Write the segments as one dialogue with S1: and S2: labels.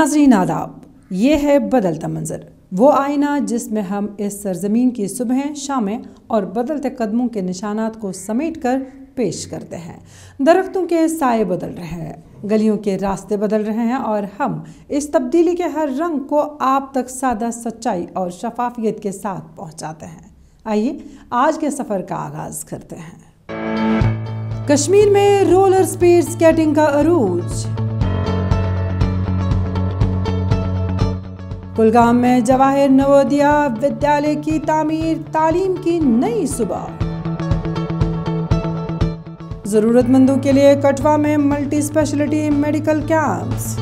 S1: नाज़रीन आदाब, ये है बदलता मंजर, वो आईना जिसमें हम इस सरजमीन की सुबहें, शामें और बदलते कदमों के निशानात को समेट कर पेश करते हैं। दरख्तों के साए बदल रहे हैं, गलियों के रास्ते बदल रहे हैं और हम इस तब्दीली के हर रंग को आप तक सादा सच्चाई और शफाफियत के साथ पहुंचाते हैं। आइए आज के सफ़र का आगाज़ करते हैं। कश्मीर में रोलर स्पीड स्केटिंग का अरूज। कुलगाम में जवाहिर नवोदया विद्यालय की तामीर, तालीम की नई सुबह। जरूरतमंदों के लिए कठवा में मल्टी स्पेशलिटी मेडिकल कैंप्स।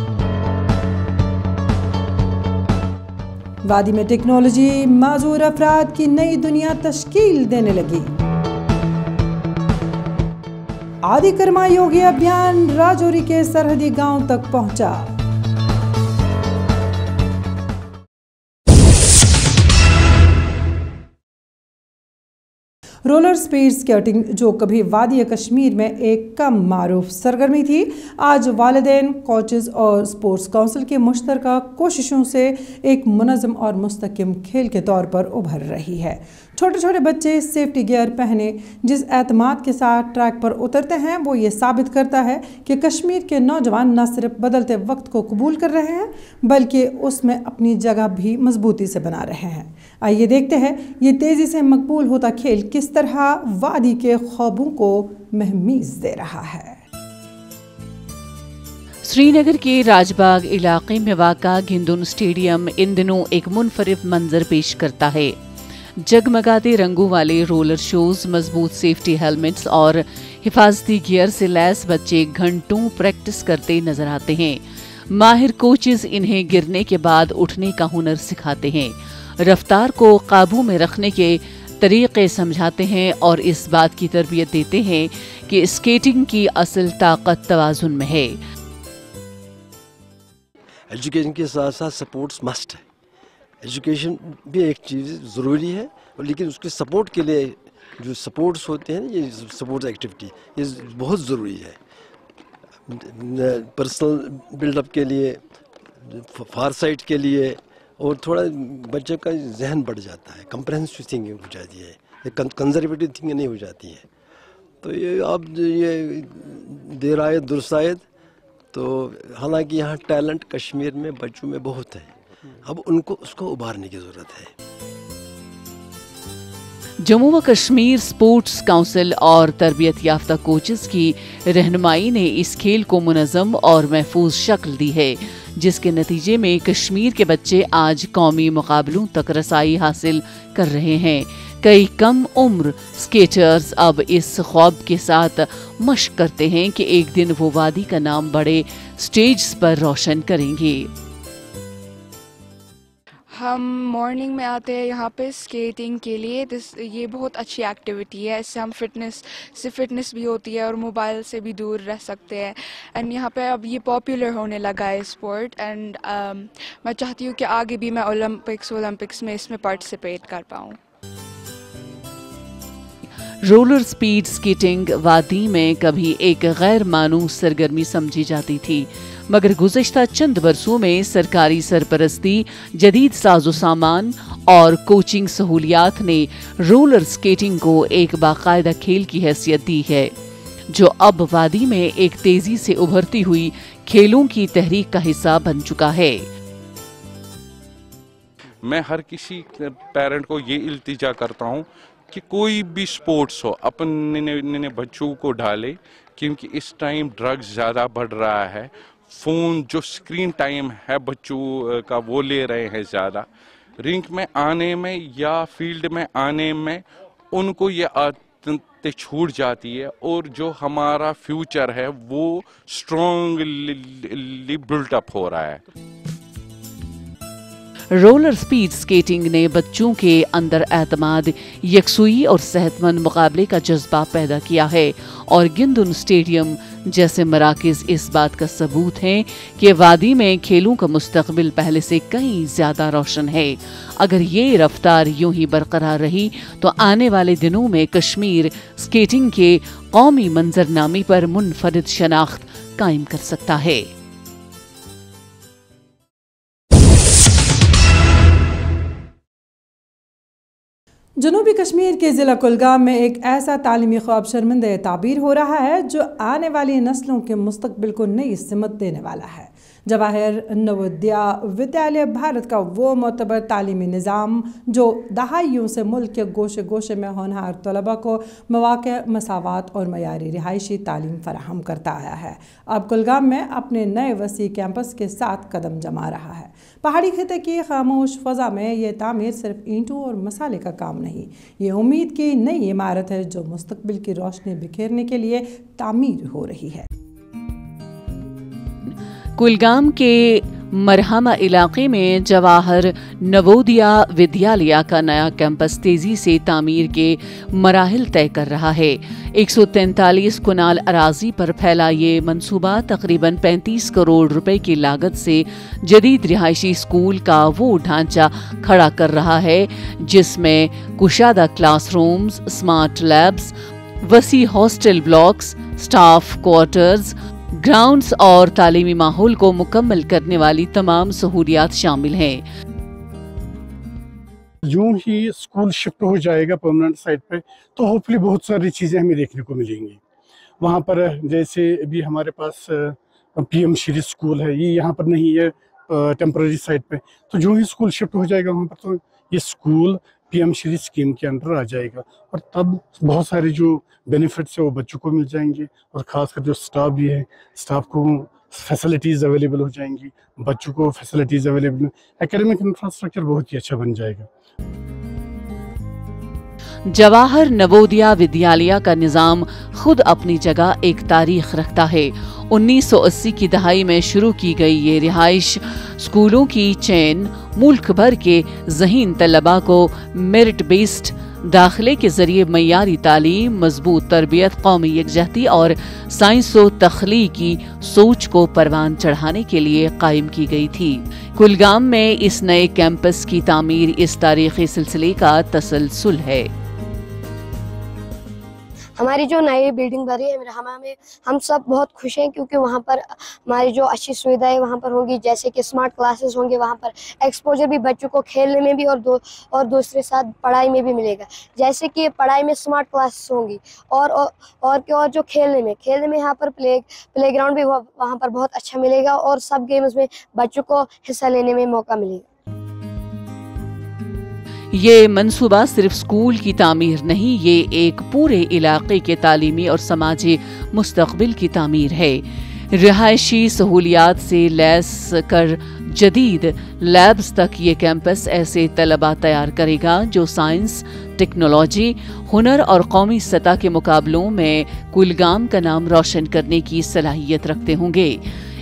S1: वादी में टेक्नोलॉजी माजूर अफराद की नई दुनिया तश्कील देने लगी। आदि कर्मा योगी अभियान राजौरी के सरहदी गांव तक पहुंचा। रोलर स्पीड स्केटिंग, जो कभी वादी कश्मीर में एक कम मारूफ सरगर्मी थी, आज वालिदैन, कोचेस और स्पोर्ट्स काउंसिल की मुश्तरका कोशिशों से एक मुनज़्ज़म और मुस्तकिम खेल के तौर पर उभर रही है। छोटे छोटे बच्चे सेफ्टी गियर पहने जिस एतमाद के साथ ट्रैक पर उतरते हैं, वो ये साबित करता है कि कश्मीर के नौजवान न सिर्फ बदलते वक्त को कबूल कर रहे हैं, बल्कि उसमें अपनी जगह भी मजबूती से बना रहे हैं। आइए देखते हैं ये तेज़ी से मकबूल होता खेल किस तरह वादी के ख्वाबों को महमीज दे रहा है।
S2: श्रीनगर के राजबाग इलाके में वाक़ा घिंदुन स्टेडियम इन दिनों एक मुनफरिद मंजर पेश करता है। जगमगाते रंगों वाले रोलर शोज, मजबूत सेफ्टी हेलमेट्स और हिफाजती गियर से लैस बच्चे घंटों प्रैक्टिस करते नजर आते हैं। माहिर कोचेस इन्हें गिरने के बाद उठने का हुनर सिखाते हैं, रफ्तार को काबू में रखने के तरीके समझाते हैं और इस बात की तरबियत देते हैं कि स्केटिंग की असल ताकत तवाज़ुन में है।
S3: एजुकेशन के साथ साथ सपोर्ट्स मस्ट है। एजुकेशन भी एक चीज़ ज़रूरी है, लेकिन उसके सपोर्ट के लिए जो सपोर्ट्स होते हैं, ये सपोर्ट्स एक्टिविटी ये बहुत ज़रूरी है। पर्सनल बिल्डअप के लिए, फार साइट के लिए, और थोड़ा बच्चे का जहन बढ़ जाता है, कंप्रहेंसिव थिंकिंग हो जाती है, कंजर्वेटिव थिंकिंग नहीं हो जाती है। तो ये अब ये देर आयत दुरुस्त आयत, तो हालांकि यहाँ टैलेंट कश्मीर में बच्चों में बहुत है, अब उनको उसको उभारने की ज़रूरत है।
S2: जम्मू व कश्मीर स्पोर्ट्स काउंसिल और तरबियत याफ्ता कोचेस की रहनुमाई ने इस खेल को मुनज़्ज़म और महफूज शक्ल दी है, जिसके नतीजे में कश्मीर के बच्चे आज कौमी मुकाबलों तक रसाई हासिल कर रहे हैं। कई कम उम्र स्केटर्स अब इस ख्वाब के साथ मशक करते हैं कि एक दिन वो वादी का नाम बड़े स्टेज पर रोशन करेंगे।
S4: हम मॉर्निंग में आते हैं यहाँ पे स्केटिंग के लिए। ये बहुत अच्छी एक्टिविटी है, इससे हम फिटनेस भी होती है और मोबाइल से भी दूर रह सकते हैं। एंड यहाँ पे अब ये पॉपुलर होने लगा है स्पोर्ट, एंड मैं चाहती हूँ कि आगे भी मैं ओलंपिक्स में इसमें पार्टिसिपेट कर पाऊँ।
S2: रोलर स्पीड स्केटिंग वादी में कभी एक गैर मानूस सरगर्मी समझी जाती थी, मगर गुज़श्ता चंद बरसों में सरकारी सरपरस्ती, जदीद साजो सामान और कोचिंग सहूलियात ने रोलर स्केटिंग को एक बाकायदा खेल की हैसियत दी है, जो अब वादी में एक तेजी से उभरती हुई खेलों की तहरीक का हिस्सा बन चुका है।
S5: मैं हर किसी पेरेंट को ये इल्तिजा करता हूँ कि कोई भी स्पोर्ट्स हो अपने बच्चों को डाले, क्योंकि इस टाइम ड्रग्स ज़्यादा बढ़ रहा है। फ़ोन जो स्क्रीन टाइम है बच्चों का वो ले रहे हैं ज़्यादा। रिंक में आने में या फील्ड में आने में उनको ये आदतें छूट जाती है, और जो हमारा फ्यूचर है वो स्ट्रॉन्गली बिल्टअप हो रहा है।
S2: रोलर स्पीड स्केटिंग ने बच्चों के अंदर एतमाद, यकसुई और सेहतमंद मुकाबले का जज्बा पैदा किया है, और घिंदुन स्टेडियम जैसे मराकज़ इस बात का सबूत हैं कि वादी में खेलों का मुस्तकबिल पहले से कहीं ज्यादा रोशन है। अगर ये रफ्तार यूं ही बरकरार रही तो आने वाले दिनों में कश्मीर स्केटिंग के कौमी मंजरनामे पर मुनफरिद शनाख्त कायम कर सकता है।
S1: جنوبی کشمیر کے ضلع کلگام میں ایک ایسا تعلیمی خواب شرمندہ تعبیر ہو رہا ہے جو آنے والی نسلوں کے مستقبل کو نئی سمت دینے والا ہے۔ جواہر نوودیا ودیالیہ بھارت کا وہ معتبر تعلیمی نظام جو دہائیوں سے ملک کے گوشے گوشے میں ہونہار طلباء کو مواقع، مساوات اور معیاری رہائشی تعلیم فراہم کرتا آیا ہے، اب کلگام میں اپنے نئے وسیع کیمپس کے ساتھ قدم جما رہا ہے۔ پہاڑی خطے کی خاموش فضا میں یہ تعمیر صرف اینٹوں اور مسالے کا کام نہیں، یہ امید کی نئی عمارت ہے جو مستقبل کی روشنی بکھیرنے کے لیے تعمیر ہو رہی ہے۔
S2: کلگام کے مرہمہ علاقے میں جواہر نوودیا ودیالیہ کا نیا کیمپس تیزی سے تعمیر کے مراحل طے کر رہا ہے۔ 143 کنال اراضی پر پھیلا یہ منصوبہ تقریباً 35 کروڑ روپے کی لاگت سے جدید رہائشی اسکول کا وہ ڈھانچہ کھڑا کر رہا ہے جس میں کشادہ کلاس رومز، اسمارٹ لیبز، وسیع hostel blocks, staff quarters, grounds اور تعلیمی ماحول کو مکمل کرنے والی تمام سہولیات شامل ہیں۔
S6: یوں ہی اسکول شفٹ ہو جائے گا پرماننٹ سائٹ پہ تو ہوپفلی بہت ساری چیزیں ہمیں دیکھنے کو ملیں گی وہاں پر، جیسے ابھی ہمارے پاس پی ایم شری اسکول ہے، یہ یہاں پر نہیں ہے ٹیمپرری سائٹ پہ، تو جو ہی اسکول شفٹ ہو جائے گا وہاں پر تو یہ اسکول پی ایم شری اسکیم کے انڈر آ جائے گا، اور تب بہت سارے جو بینیفٹس ہیں وہ بچوں کو مل جائیں گے، اور خاص کر جو اسٹاف بھی ہے، اسٹاف کو فیسلٹیز اویلیبل ہو جائیں گی، بچوں کو فیسلٹیز اویلیبل، اکیڈمک انفراسٹرکچر بہت ہی اچھا بن جائے گا۔
S2: جواہر نوودیا ودیالیہ کا نظام خود اپنی جگہ ایک تاریخ رکھتا ہے۔ 1980 کی دہائی میں شروع کی گئی یہ رہائش اسکولوں کی چین ملک بھر کے ذہین طلباء کو میرٹ بیسڈ داخلے کے ذریعے معیاری تعلیم، مضبوط تربیت، قومی یکجہتی اور سائنس و تخلیقی سوچ کو پروان چڑھانے کے لیے قائم کی گئی تھی۔ کلگام میں اس نئے کیمپس کی تعمیر اس تاریخی سلسلے کا تسلسل ہے۔
S7: ہماری جو نئی بلڈنگ بن رہی ہے مرہمہ میں، ہم سب بہت خوش ہیں کیونکہ وہاں پر ہماری جو اچھی سویدھائیں وہاں پر ہوں گی، جیسے کہ اسمارٹ کلاسز ہوں گے، وہاں پر ایکسپوجر بھی بچوں کو کھیلنے میں بھی اور دوسرے ساتھ پڑھائی میں بھی ملے گا، جیسے کہ پڑھائی میں اسمارٹ کلاسز ہوں گی اور جو کھیلنے میں یہاں پر پلے گراؤنڈ بھی وہاں پر بہت اچھا ملے گا، اور سب گیمز میں بچوں کو حصہ لینے میں موقع ملے گا۔
S2: یہ منصوبہ صرف اسکول کی تعمیر نہیں، یہ ایک پورے علاقے کے تعلیمی اور سماجی مستقبل کی تعمیر ہے۔ رہائشی سہولیات سے لیس کر جدید لیبز تک یہ کیمپس ایسے طلباء تیار کرے گا جو سائنس، ٹیکنالوجی، ہنر اور قومی سطح کے مقابلوں میں کلگام کا نام روشن کرنے کی صلاحیت رکھتے ہوں گے۔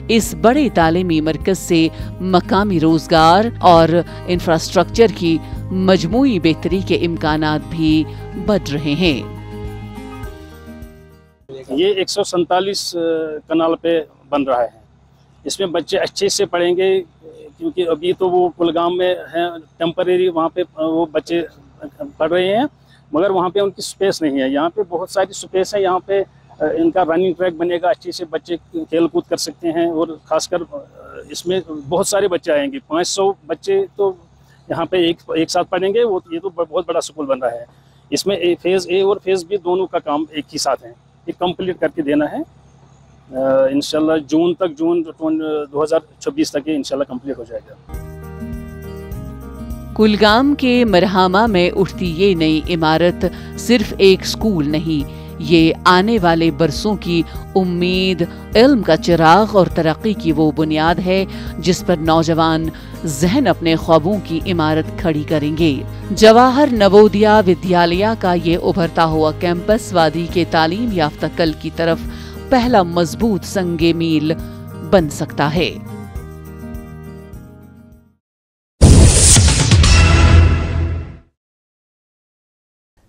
S2: اس بڑے تعلیمی مرکز سے مقامی روزگار اور انفراسٹرکچر کی مجموعی بہتری کے امکانات بھی بڑھ رہے ہیں۔
S8: یہ 147 کنال پہ بن رہا ہے، اس میں بچے اچھے سے پڑھیں گے، کیونکہ ابھی تو وہ کلگام میں ہیں ٹیمپریری، وہاں پہ وہ بچے پڑھ رہے ہیں، مگر وہاں پہ ان کی سپیس نہیں ہے۔ یہاں پہ بہت ساری سپیس ہے، یہاں پہ ان کا رننگ ٹریک بنے گا، اچھے سے بچے کھیل کود کر سکتے ہیں، اور خاص کر اس میں بہت سارے بچے آئیں گے، 500 بچے تو یہاں پہ ایک ساتھ پڑھیں گے، یہ تو بہت بڑا اسکول بن رہا ہے۔ اس میں فیز اے اور فیز بی دونوں کا کام ایک ہی ساتھ ہے، یہ کمپلیٹ کر کے دینا ہے انشاءاللہ جون 2026 تک یہ انشاءاللہ کمپلیٹ ہو جائے گا۔
S2: کلگام کے مرہمہ میں اٹھتی یہ نئی عمارت صرف ایک اسکول نہیں، یہ آنے والے برسوں کی امید، علم کا چراغ اور ترقی کی وہ بنیاد ہے جس پر نوجوان ذہن اپنے خوابوں کی عمارت کھڑی کریں گے۔ جواہر نوودیا ودیالیہ کا یہ ابھرتا ہوا کیمپس وادی کے تعلیم یافتہ کل کی طرف پہلا مضبوط سنگ میل بن سکتا ہے۔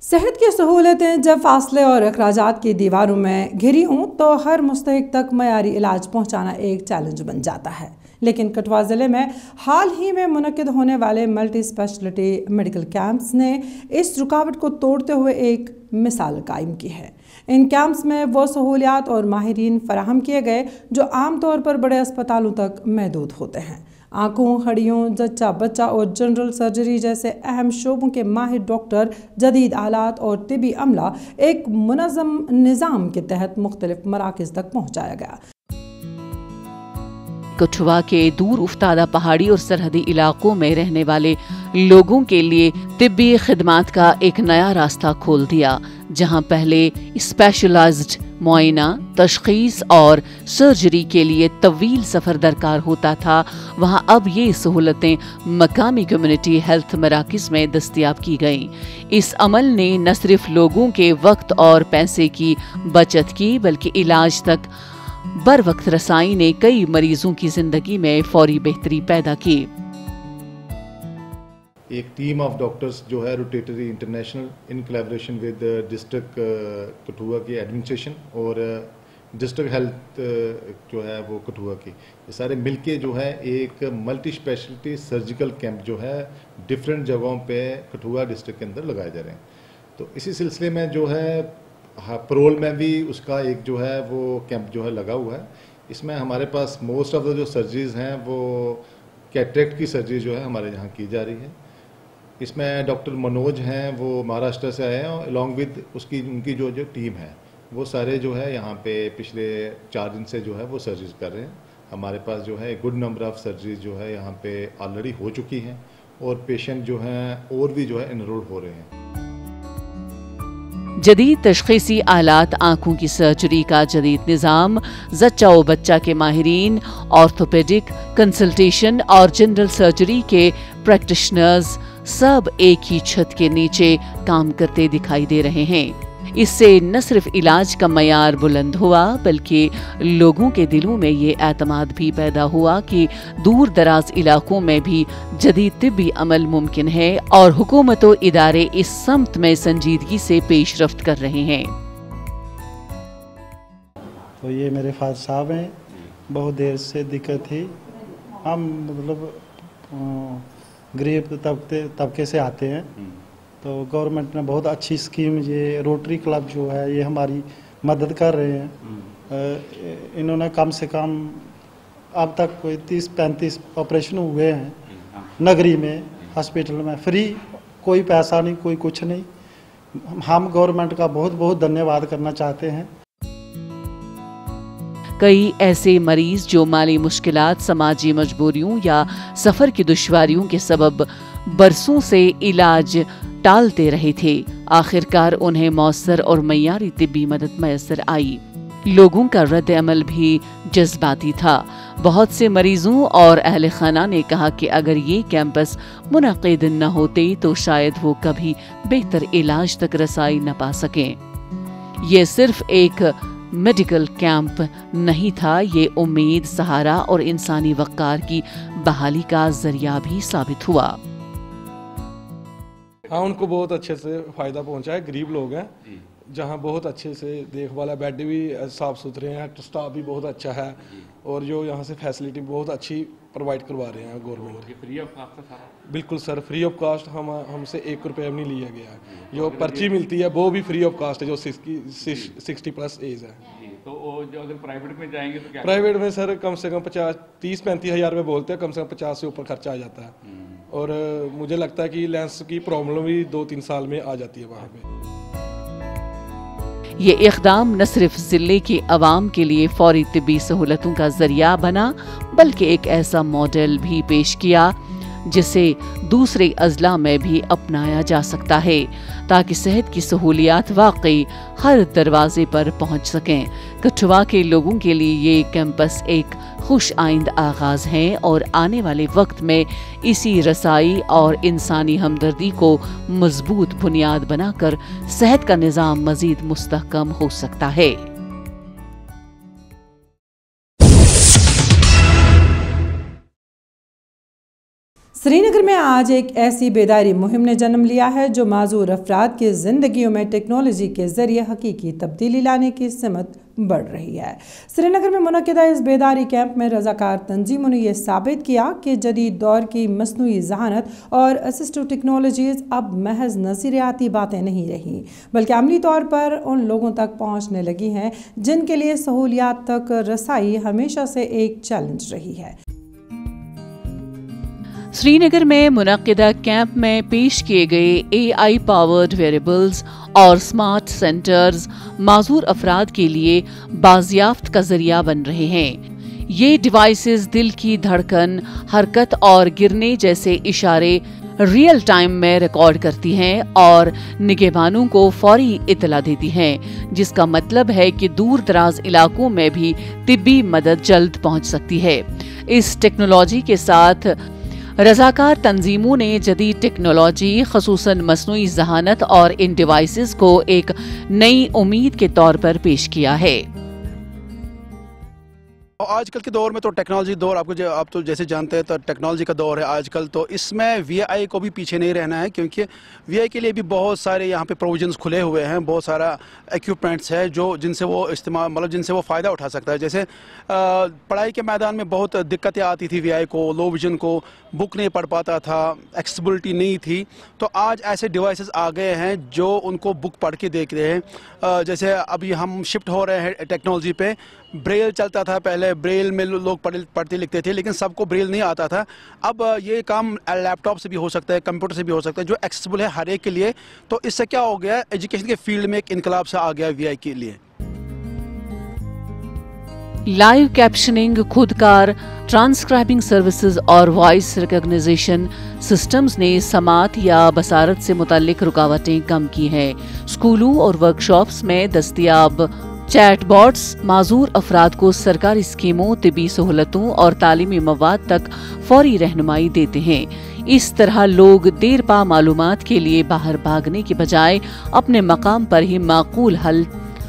S1: صحت کی سہولتیں جب فاصلے اور اخراجات کی دیواروں میں گھری ہوں تو ہر مستحق تک معیاری علاج پہنچانا ایک چیلنج بن جاتا ہے، لیکن کٹھوا ضلع میں حال ہی میں منعقد ہونے والے ملٹی اسپیشلٹی میڈیکل کیمپس نے اس رکاوٹ کو توڑتے ہوئے ایک مثال قائم کی ہے۔ ان کیمپس میں وہ سہولیات اور ماہرین فراہم کیے گئے جو عام طور پر بڑے اسپتالوں تک محدود ہوتے ہیں۔ आंखों, हड्डियों, जच्चा बच्चा और जनरल सर्जरी जैसे अहम शोबों के माहिर डॉक्टर, जदीद आलात और तिबी अमला एक मुनज़्ज़म निज़ाम के तहत मुख्तलिफ मराकज़ तक पहुँचाया गया।
S2: कठुआ के दूर उफ्तादा पहाड़ी और सरहदी इलाकों में रहने वाले लोगों के लिए तिब्बी खिदमात का एक नया रास्ता खोल दिया। जहां पहले स्पेशलाइज्ड मुआयना, तशखीस और सर्जरी के लिए तवील सफ़र दरकार होता था, वहां अब ये सहूलतें मकामी कम्युनिटी हेल्थ मराकज़ में दस्तयाब की गईं। इस अमल ने न सिर्फ लोगों के वक्त और पैसे की बचत की, बल्कि इलाज तक बर वक्त रसाई ने कई मरीजों की जिंदगी में फौरी बेहतरी पैदा की।
S9: एक टीम ऑफ डॉक्टर्स जो है Rotary International in collaboration with district Kathua की एडमिनिस्ट्रेशन और डिस्ट्रिक्ट हेल्थ जो है वो कठुआ की, ये सारे मिलके जो है एक मल्टी स्पेशलिटी सर्जिकल कैंप जो है डिफरेंट जगहों पे कठुआ डिस्ट्रिक्ट के अंदर लगाए जा रहे हैं। तो इसी सिलसिले में जो है परोल में भी उसका एक जो है वो कैंप जो है लगा हुआ है। इसमें हमारे पास मोस्ट ऑफ द जो सर्जरीज हैं वो कैटरेक्ट की सर्जरी जो है हमारे यहाँ की जा रही है। इसमें डॉक्टर मनोज हैं, वो महाराष्ट्र से आए हैं और अलॉन्ग विद उनकी जो टीम है वो सारे जो है यहाँ पे पिछले 4 दिन से जो है वो सर्जरीज कर रहे हैं। हमारे पास जो है गुड नंबर ऑफ सर्जरीज जो है यहाँ पे ऑलरेडी हो चुकी हैं और पेशेंट जो हैं और भी जो है एनरोल हो रहे हैं।
S2: जदीद तशखीसी आलात, आंखों की सर्जरी का जदीद निज़ाम, जच्चा व बच्चा के माहिरीन, ऑर्थोपेडिक कंसल्टेशन और जनरल सर्जरी के प्रैक्टिशनर्स सब एक ही छत के नीचे काम करते दिखाई दे रहे हैं। इससे न सिर्फ इलाज का मयार बुलंद हुआ, बल्कि लोगों के दिलों में ये एतमाद भी पैदा हुआ कि दूर दराज इलाकों में भी जदीद तिब्बी अमल मुमकिन है और हुकूमत व इदारे इस समत में संजीदगी से पेशरफ्त कर रहे हैं।
S10: तो ये मेरे फादर साहब हैं, बहुत देर से दिक्कत थी। हम मतलब गरीब तबके से आते हैं, तो गवर्नमेंट ने बहुत अच्छी स्कीम, ये रोटरी क्लब जो है ये हमारी मदद कर रहे हैं। इन्होंने कम से कम अब तक कोई 30-35 ऑपरेशन हुए हैं नगरी में, हॉस्पिटल में, फ्री, कोई पैसा नहीं, कोई कुछ नहीं। हम गवर्नमेंट का बहुत बहुत धन्यवाद करना चाहते हैं।
S2: कई ऐसे मरीज जो माली मुश्किलात, समाजी मजबूरियों या सफर की दुश्वारियों के सबब बरसों से इलाज टालते रहे थे, आखिरकार उन्हें मौसर और मयारी तिब्बी मदद मैसर आई। लोगों का रद्द अमल भी जज्बाती था। बहुत से मरीजों और अहले खाना ने कहा कि अगर ये कैंपस मुनक़िद न होते तो शायद वो कभी बेहतर इलाज तक रसाई न पा सकें। ये सिर्फ एक मेडिकल कैंप नहीं था, ये उम्मीद, सहारा और इंसानी वक़ार की बहाली का जरिया भी साबित हुआ।
S11: हाँ, उनको बहुत अच्छे से फ़ायदा पहुंचा है। गरीब लोग हैं, जहाँ बहुत अच्छे से देखभाल है, बेड भी साफ़ सुथरे हैं, स्टाफ भी बहुत अच्छा है और जो यहाँ से फैसिलिटी बहुत अच्छी प्रोवाइड करवा रहे हैं गवर्नमेंट।
S5: फ्री ऑफ कास्ट सारा?
S11: बिल्कुल सर, फ्री ऑफ कास्ट। हमसे 1 रुपया भी नहीं लिया गया है। जो पर्ची मिलती है वो भी फ्री ऑफ कास्ट है, जो 60+ एज है।
S5: तो जो अगर प्राइवेट में जाएंगे तो क्या?
S11: प्राइवेट में सर कम से कम 30-35 हज़ार रुपये बोलते हैं, कम से कम 50 से ऊपर खर्चा आ जाता है। और मुझे लगता है कि लेंस की प्रॉब्लम भी 2-3 साल में आ जाती है वहाँ पे।
S2: ये इक़दाम न सिर्फ ज़िले की आवाम के लिए फौरी तिब्बी सहूलतों का जरिया बना, बल्कि एक ऐसा मॉडल भी पेश किया जिसे दूसरे अजला में भी अपनाया जा सकता है, ताकि सेहत की सहूलियात वाकई हर दरवाजे पर पहुंच सकें। कठुआ के लोगों के लिए ये कैंपस एक खुश आइंद आगाज़ है और आने वाले वक्त में इसी रसाई और इंसानी हमदर्दी को मजबूत बुनियाद बनाकर सेहत का निज़ाम मज़ीद मुस्तहकम हो सकता है।
S1: श्रीनगर में आज एक ऐसी बेदारी मुहिम ने जन्म लिया है जो माजूर अफराद की ज़िंदगियों में टेक्नोलॉजी के ज़रिए हकीकी तब्दीली लाने की सिमत बढ़ रही है। श्रीनगर में मुनक़िदा इस बेदारी कैंप में रज़ाकार तंजीमों ने यह साबित किया कि जदीद दौर की मसनूई ज़हानत और असिस्टिव टेक्नोलॉजीज़ अब महज नज़रियाती बातें नहीं रहीं, बल्कि अमली तौर पर उन लोगों तक पहुँचने लगी हैं जिनके लिए सहूलियात तक रसाई हमेशा से एक चैलेंज रही है।
S2: श्रीनगर में मुनक्किदा कैंप में पेश किए गए AI पावर्ड वेरिएबल्स और स्मार्ट सेंटर्स माजूर अफराद के लिए बाजियाफ्त का जरिया बन रहे हैं। ये डिवाइसेस दिल की धड़कन, हरकत और गिरने जैसे इशारे रियल टाइम में रिकॉर्ड करती हैं और निगहबानों को फौरी इतला देती हैं, जिसका मतलब है कि दूर दराज इलाकों में भी तिब्बी मदद जल्द पहुंच सकती है। इस टेक्नोलॉजी के साथ रजाकार तंजीमों ने जदीद टेक्नोलॉजी, खसूसन मसनूई ज़हानत और इन डिवाइसेस को एक नई उम्मीद के तौर पर पेश किया है।
S12: आजकल के दौर में तो टेक्नोलॉजी दौर आप तो जैसे जानते हैं तो टेक्नोलॉजी का दौर है आजकल, तो इसमें VI को भी पीछे नहीं रहना है, क्योंकि VI के लिए भी बहुत सारे यहाँ पे प्रोविजंस खुले हुए हैं, बहुत सारा इक्विपमेंट्स है जो जिनसे वो इस्तेमाल मतलब जिनसे वो फ़ायदा उठा सकता है। जैसे पढ़ाई के मैदान में बहुत दिक्कतें आती थी VI को, लो विजन को, बुक नहीं पढ़ पाता था, एक्सेसिबिलिटी नहीं थी, तो आज ऐसे डिवाइसेस आ गए हैं जो उनको बुक पढ़ के देख रहे हैं। जैसे अभी हम शिफ्ट हो रहे हैं टेक्नोलॉजी पे, ब्रेल चलता था पहले, ब्रेल में लोग पढ़ते लिखते थे, लेकिन सबको ब्रेल नहीं आता था। अब ये काम लैपटॉप से भी हो सकता है, कंप्यूटर से भी हो सकता है, जो एक्सेसिबल है हर एक के लिए। तो इससे क्या हो गया, एजुकेशन के फील्ड में एक इनकलाब सा आ गया VI के लिए।
S2: लाइव कैप्शनिंग, खुदकार ट्रांसक्राइबिंग सर्विसेज और वॉइस रिकॉग्निशन सिस्टम्स ने समात या बसारत से मुताल्लिक रुकावटें कम की हैं। स्कूलों और वर्कशॉप्स में दस्तयाब चैटबॉट्स माजूर अफराद को सरकारी स्कीमों, तिबी सहूलतों और तालीमी मवाद तक फौरी रहनुमाई देते हैं। इस तरह लोग देर पा मालूमात के लिए बाहर भागने के बजाय अपने मकाम पर ही माकूल हल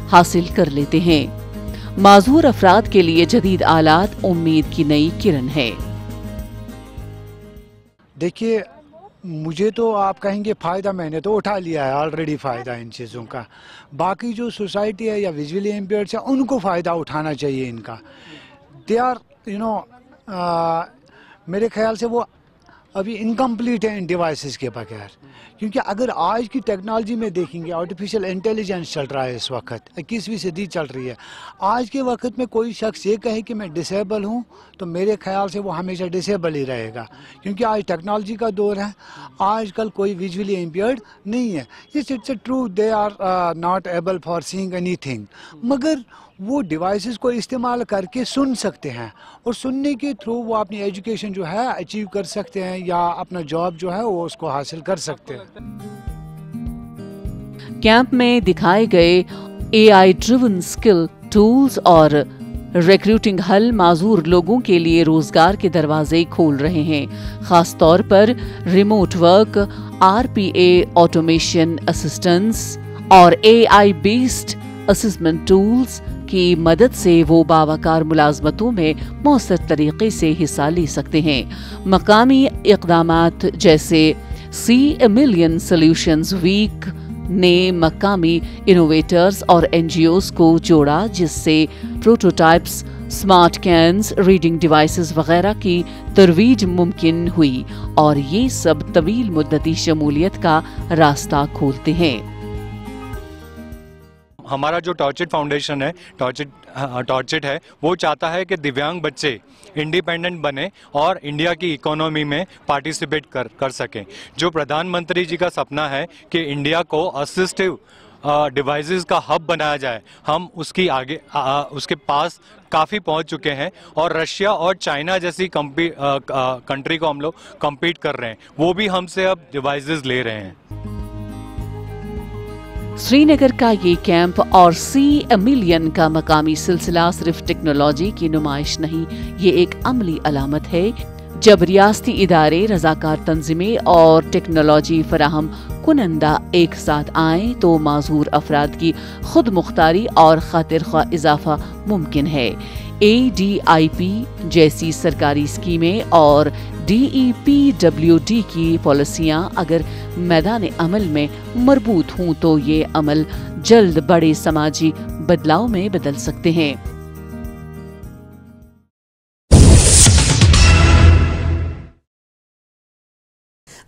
S2: हासिल कर लेते हैं। माजूर अफराद के लिए जदीद आलात उम्मीद की नई किरण है।
S13: देखिए, मुझे तो आप कहेंगे फ़ायदा मैंने तो उठा लिया है ऑलरेडी फ़ायदा इन चीज़ों का। बाकी जो सोसाइटी है या विजुअली इम्पेयर्ड है उनको फ़ायदा उठाना चाहिए इनका। दे आर मेरे ख्याल से वो अभी इनकम्प्लीट है इन डिवाइसेस के बगैर, क्योंकि अगर आज की टेक्नोलॉजी में देखेंगे, आर्टिफिशियल इंटेलिजेंस चल रहा है इस वक्त, 21वीं सदी चल रही है। आज के वक्त में कोई शख्स ये कहे कि मैं डिसेबल हूँ तो मेरे ख्याल से वो हमेशा डिसेबल ही रहेगा, क्योंकि आज टेक्नोलॉजी का दौर है। आजकल कोई विजुअली इम्पेयर्ड नहीं है। It's true they are not able for seeing anything, मगर वो डिवाइसेस को इस्तेमाल करके सुन सकते हैं और सुनने के थ्रू वो अपनी एजुकेशन जो है अचीव कर सकते हैं या अपना जॉब जो है वो उसको हासिल कर सकते हैं।
S2: कैंप में दिखाए गए AI ड्रिवन स्किल टूल्स और रिक्रूटिंग हल माजूर लोगों के लिए रोजगार के दरवाजे खोल रहे हैं। खास तौर पर remote work, RPA automation assistance और AI बेस्ड असेसमेंट टूल्स की मदद से वो बावकार मुलाजमतों में मौसर तरीके से हिस्सा ले सकते हैं। मकामी इक़दामात जैसे C मिलियन सॉल्यूशंस वीक ने मकामी इनोवेटर्स और NGOs को जोड़ा, जिससे prototypes, smart cans, reading devices वगैरह की तरवीज मुमकिन हुई और ये सब तवील मुद्दती शमूलियत का रास्ता खोलते हैं।
S14: हमारा जो टॉर्चेट फाउंडेशन है, टॉर्चेट है, वो चाहता है कि दिव्यांग बच्चे इंडिपेंडेंट बने और इंडिया की इकोनॉमी में पार्टिसिपेट कर सकें। जो प्रधानमंत्री जी का सपना है कि इंडिया को असिस्टिव डिवाइसेस का हब बनाया जाए, हम उसके पास काफ़ी पहुंच चुके हैं और रशिया और चाइना जैसी कंट्री को हम लोग कम्पीट कर रहे हैं, वो भी हमसे अब डिवाइसेस ले रहे हैं।
S2: श्रीनगर का ये कैंप और C मिलियन का मकामी सिलसिला सिर्फ टेक्नोलॉजी की नुमाइश नहीं, ये एक अमली अलामत है। जब रियासती इदारे, रजाकार तंजीमें और टेक्नोलॉजी फराहम कुनंदा एक साथ आएं तो माजूर अफराद की खुद मुख्तारी और खातिर ख्वाह इजाफा मुमकिन है। ADIP जैसी सरकारी स्कीमें और DEPWD की पॉलिसियां अगर मैदान अमल में मरबूत हों तो ये अमल जल्द बड़े समाजी बदलाव में बदल सकते हैं।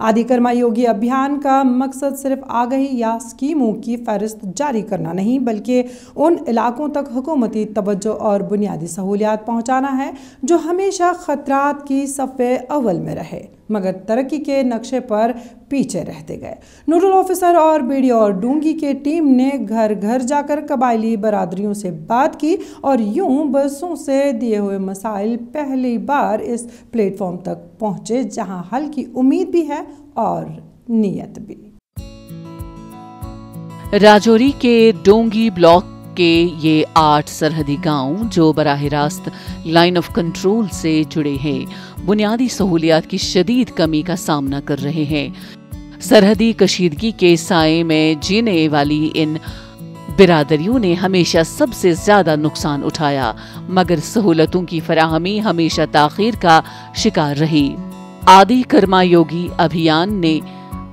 S1: आदि कर्मा योगी अभियान का मकसद सिर्फ आगाही या स्कीमों की फहरिस्त जारी करना नहीं, बल्कि उन इलाकों तक हुकूमती तवज्जो और बुनियादी सहूलियात पहुँचाना है जो हमेशा खतरात की सफ़े अव्वल में रहे। मगर तरक्की के नक्शे पर पीछे रहते गए। नोडल ऑफिसर और बीडी और डूंगी के टीम ने घर घर जाकर कबायली बरादरियों से बात की और यूं बरसों से दिए हुए मसाइल पहली बार इस प्लेटफॉर्म तक पहुंचे जहां हल की उम्मीद भी है और नीयत भी।
S2: राजौरी के डोंगी ब्लॉक के ये 8 सरहदी गांव जो बराह रास्त लाइन ऑफ कंट्रोल से जुड़े हैं, बुनियादी सहूलियात की शदीद कमी का सामना कर रहे हैं। सरहदी कशीदगी के साए में जीने वाली इन बिरादरियों ने हमेशा सबसे ज्यादा नुकसान उठाया, मगर सहूलतों की फराहमी हमेशा ताखीर का शिकार रही। आदि कर्मयोगी अभियान ने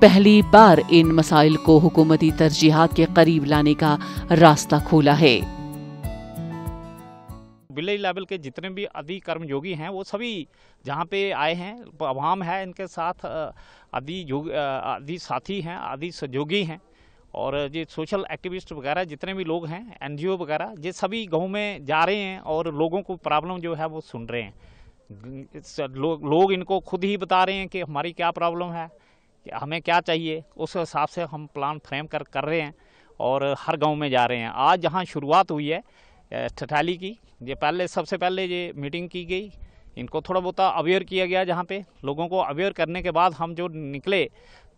S2: पहली बार इन मसाइल को हुकूमती तरजीहात के करीब लाने का रास्ता खोला है।
S15: विलेज लेवल के जितने भी आदि कर्मयोगी हैं वो सभी जहाँ पे आए हैं, अवाम है, इनके साथ आदि साथी हैं, आदि सहयोगी हैं और ये सोशल एक्टिविस्ट वगैरह जितने भी लोग हैं, एनजीओ वगैरह, ये सभी गाँव में जा रहे हैं और लोगों को प्रॉब्लम जो है वो सुन रहे हैं। लोग इनको खुद ही बता रहे हैं कि हमारी क्या प्रॉब्लम है, हमें क्या चाहिए, उस हिसाब से हम प्लान फ्रेम कर रहे हैं और हर गांव में जा रहे हैं। आज जहां शुरुआत हुई है ठठाली की, ये सबसे पहले ये मीटिंग की गई, इनको थोड़ा बहुत अवेयर किया गया। जहां पे लोगों को अवेयर करने के बाद हम जो निकले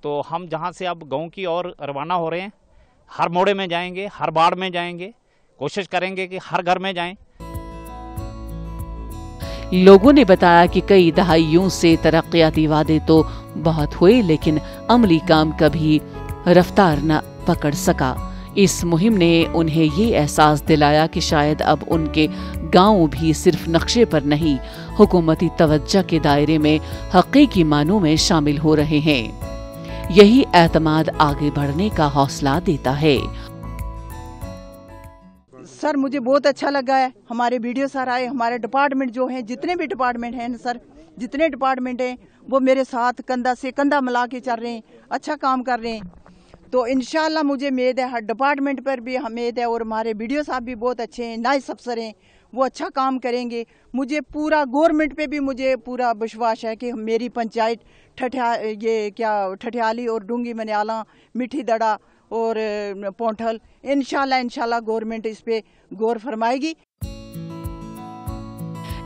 S15: तो हम जहां से अब गांव की ओर रवाना हो रहे हैं। हर मोड़े में जाएंगे, हर बाड़ में जाएंगे, कोशिश करेंगे कि हर घर में जाएं।
S2: लोगों ने बताया कि कई दहाइयों से तरक्याती वादे तो बहुत हुए, लेकिन अमली काम कभी रफ्तार न पकड़ सका। इस मुहिम ने उन्हें ये एहसास दिलाया कि शायद अब उनके गांव भी सिर्फ नक्शे पर नहीं, हुकूमती तवज्जो के दायरे में हकीकी मानों में शामिल हो रहे हैं। यही एतमाद आगे बढ़ने का हौसला देता है।
S16: सर मुझे बहुत अच्छा लगा है, हमारे वीडियो सर आए, हमारे डिपार्टमेंट जो हैं, जितने भी डिपार्टमेंट हैं सर, जितने डिपार्टमेंट हैं वो मेरे साथ कंधा से कंधा मिला के चल रहे हैं, अच्छा काम कर रहे हैं। तो इंशाल्लाह मुझे उम्मीद है हर डिपार्टमेंट पर भी उम्मीद है और हमारे वीडियो साहब भी बहुत अच्छे हैं, नाइस अफसर हैं, वो अच्छा काम करेंगे। मुझे पूरा गवर्नमेंट पे भी मुझे पूरा विश्वास है कि मेरी पंचायत ठठियाली और डूंगी मनियाला, मिठी दड़ा और पोंठल, इंशाल्लाह गवर्नमेंट इस पे गौर फरमाएगी।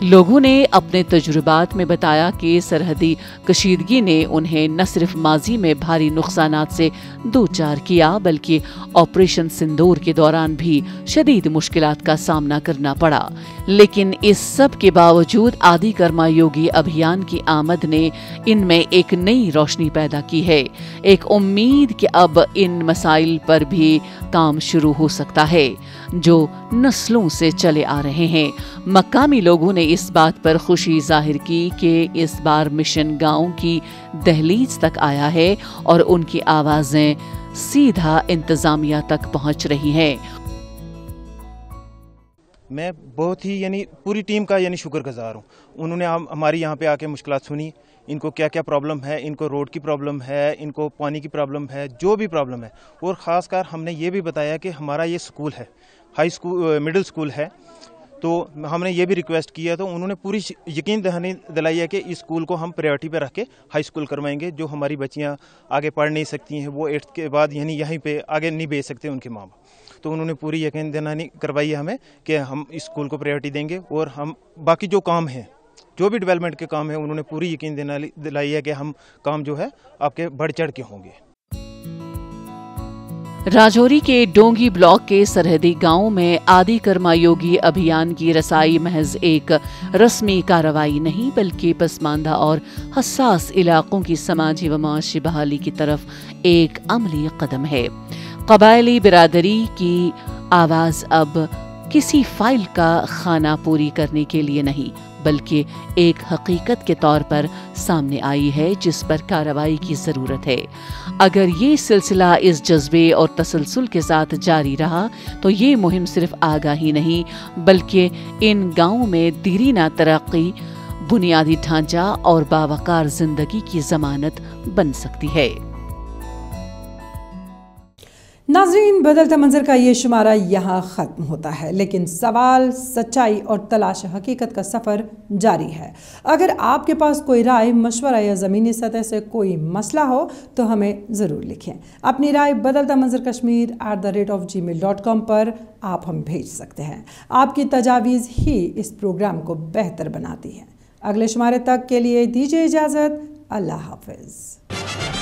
S2: लोगों ने अपने तजुर्बात में बताया कि सरहदी कशीदगी ने उन्हें न सिर्फ माजी में भारी नुकसानात से दो चार किया, बल्कि ऑपरेशन सिंदूर के दौरान भी शदीद मुश्किलात का सामना करना पड़ा। लेकिन इस सब के बावजूद आदि कर्मयोगी अभियान की आमद ने इनमें एक नई रोशनी पैदा की है, एक उम्मीद कि अब इन मसाइल पर भी काम शुरू हो सकता है जो नस्लों से चले आ रहे हैं। मकामी लोगों ने इस बात पर खुशी जाहिर की कि इस बार मिशन गांव की दहलीज तक आया है और उनकी आवाजें सीधा इंतजामिया तक पहुंच रही हैं।
S17: मैं बहुत ही पूरी टीम का शुक्रगुजार हूँ। उन्होंने हमारी यहाँ पे आके मुश्किलात सुनी, इनको क्या क्या प्रॉब्लम है, इनको रोड की प्रॉब्लम है, इनको पानी की प्रॉब्लम है, जो भी प्रॉब्लम है। और ख़ासकर हमने ये भी बताया कि हमारा ये स्कूल है, हाई स्कूल मिडिल स्कूल है, तो हमने ये भी रिक्वेस्ट किया, तो उन्होंने पूरी यकीन दहानी दिलाई है कि इस स्कूल को हम प्रायोरिटी पे रख के हाई स्कूल करवाएंगे। जो हमारी बच्चियाँ आगे पढ़ नहीं सकती हैं, वो 8th के बाद यहीं पे आगे नहीं भेज सकते उनके माँ बाप, तो उन्होंने पूरी यकीन दहानी करवाई है हमें कि हम इस स्कूल को प्रायोरिटी देंगे। और हम बाकी जो काम है, जो भी डेवलपमेंट के काम है, उन्होंने पूरी यकीन दिलाई है कि हम काम जो है आपके बढ़ चढ़ के होंगे।
S2: राजौरी के डोंगी ब्लॉक के सरहदी गांव में आदि कर्मयोगी अभियान की रसाई महज एक रस्मी कार्रवाई नहीं, बल्कि पसमानदा और हसास इलाकों की समाजी व माशी बहाली की तरफ एक अमली कदम है। कबायली बिरादरी की आवाज अब किसी फाइल का खाना पूरी करने के लिए नहीं, बल्कि एक हकीकत के तौर पर सामने आई है जिस पर कार्रवाई की जरूरत है। अगर ये सिलसिला इस जज्बे और तसलसल के साथ जारी रहा तो ये मुहिम सिर्फ आगाही नहीं, बल्कि इन गांवों में दीरीना तरक्की, बुनियादी ढांचा और बावकार जिंदगी की जमानत बन सकती है।
S1: नाजरीन, बदलता मंजर का ये शुमारा यहाँ ख़त्म होता है, लेकिन सवाल, सच्चाई और तलाश हकीकत का सफ़र जारी है। अगर आपके पास कोई राय, मशवरा या ज़मीनी सतह से कोई मसला हो तो हमें ज़रूर लिखें। अपनी राय बदलता मंजर kashmir@gmail.com पर आप हम भेज सकते हैं। आपकी तजावीज़ ही इस प्रोग्राम को बेहतर बनाती है। अगले शुमारे तक के लिए दीजिए इजाज़त। अल्लाह हाफ़िज़।